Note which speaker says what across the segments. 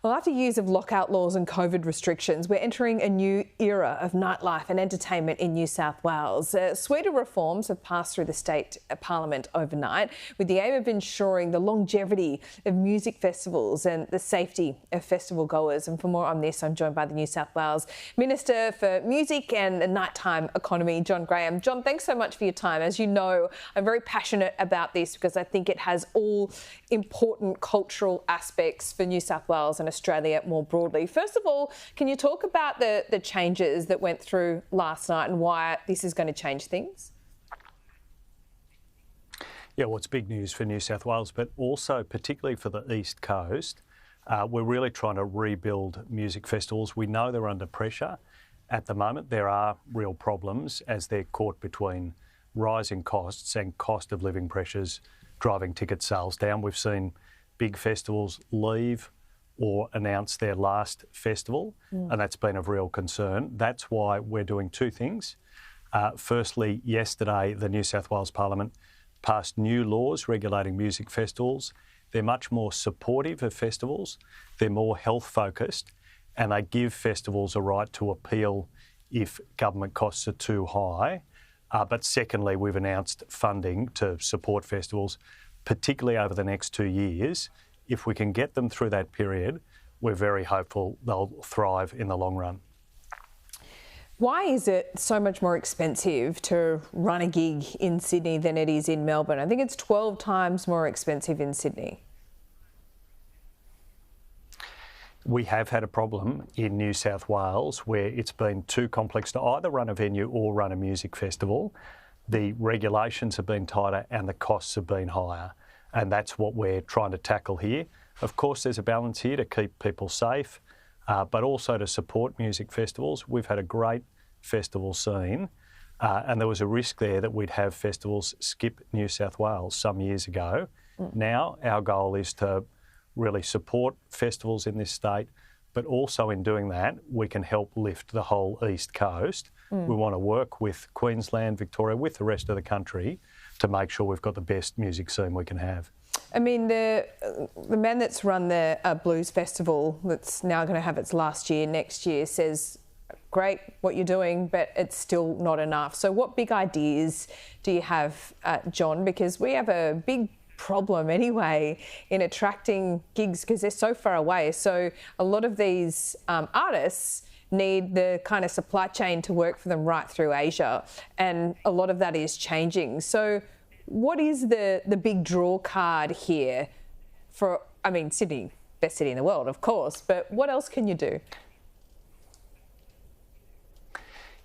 Speaker 1: Well, after years of lockout laws and COVID restrictions, we're entering a new era of nightlife and entertainment in New South Wales. A suite of reforms have passed through the state parliament overnight with the aim of ensuring the longevity of music festivals and the safety of festival goers. And for more on this, I'm joined by the New South Wales Minister for Music and the Nighttime Economy, John Graham. John, thanks so much for your time. As you know, I'm very passionate about this because I think it has all important cultural aspects for New South Wales and Australia more broadly. First of all, can you talk about the changes that went through last night and why this is going to change things?
Speaker 2: Yeah, well, it's big news for New South Wales, but also particularly for the East Coast. We're really trying to rebuild music festivals. We know they're under pressure. At the moment, there are real problems as they're caught between rising costs and cost of living pressures driving ticket sales down. We've seen big festivals leave or announce their last festival, and that's been of real concern. That's why we're doing two things. Firstly, yesterday, the New South Wales Parliament passed new laws regulating music festivals. They're much more supportive of festivals, they're more health-focused, and they give festivals a right to appeal if government costs are too high. But secondly, we've announced funding to support festivals, particularly over the next 2 years. If we can get them through that period, we're very hopeful they'll thrive in the long run.
Speaker 1: Why is it so much more expensive to run a gig in Sydney than it is in Melbourne? I think it's 12 times more expensive in Sydney.
Speaker 2: We have had a problem in New South Wales where it's been too complex to either run a venue or run a music festival. The regulations have been tighter and the costs have been higher. And that's what we're trying to tackle here. Of course, there's a balance here to keep people safe, but also to support music festivals. We've had a great festival scene, and there was a risk there that we'd have festivals skip New South Wales some years ago. Now, our goal is to really support festivals in this state, but also in doing that, we can help lift the whole East Coast. We want to work with Queensland, Victoria, with the rest of the country to make sure we've got the best music scene we can have.
Speaker 1: I mean, the man that's run the Blues Festival that's now going to have its last year next year says, great what you're doing, but it's still not enough. So what big ideas do you have, John? Because we have a big problem anyway in attracting gigs because they're so far away. So a lot of these artists need the kind of supply chain to work for them right through Asia, and a lot of that is changing. So what is the big draw card here for, I mean, Sydney, best city in the world, of course, but what else can you do?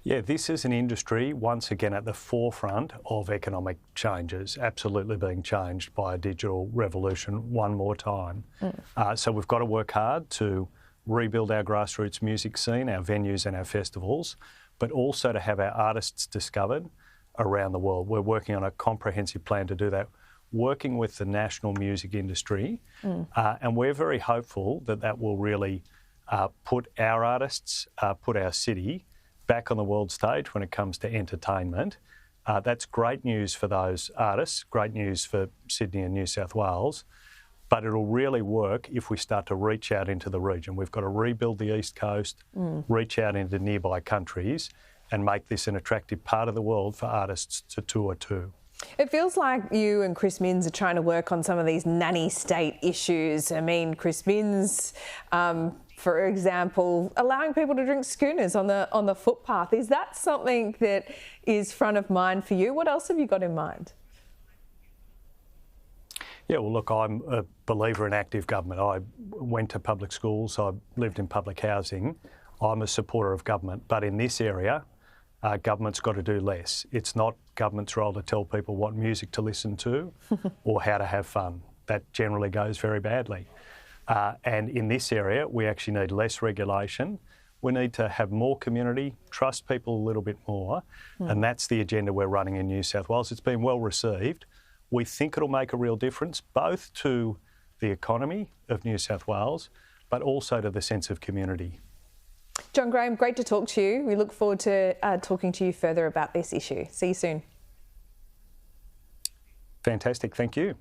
Speaker 2: Yeah, this is an industry, once again, at the forefront of economic changes, absolutely being changed by a digital revolution one more time. So we've got to work hard to rebuild our grassroots music scene, our venues and our festivals, but also to have our artists discovered around the world. We're working on a comprehensive plan to do that, working with the national music industry, and we're very hopeful that that will really put our artists, put our city back on the world stage when it comes to entertainment. That's great news for those artists, great news for Sydney and New South Wales, but it'll really work if we start to reach out into the region. We've got to rebuild the East Coast, reach out into nearby countries and make this an attractive part of the world for artists to tour to.
Speaker 1: It feels like you and Chris Minns are trying to work on some of these nanny state issues. I mean, Chris Minns, for example, allowing people to drink schooners on the footpath. Is that something that is front of mind for you? What else have you got in mind?
Speaker 2: Yeah, well, look, I'm a believer in active government. I went to public schools, I lived in public housing. I'm a supporter of government, but in this area, government's got to do less. It's not government's role to tell people what music to listen to or how to have fun. That generally goes very badly. And in this area, we actually need less regulation. We need to have more community, trust people a little bit more, and that's the agenda we're running in New South Wales. It's been well received. We think it'll make a real difference, both to the economy of New South Wales, but also to the sense of community.
Speaker 1: John Graham, great to talk to you. We look forward to talking to you further about this issue. See you soon.
Speaker 2: Fantastic, thank you.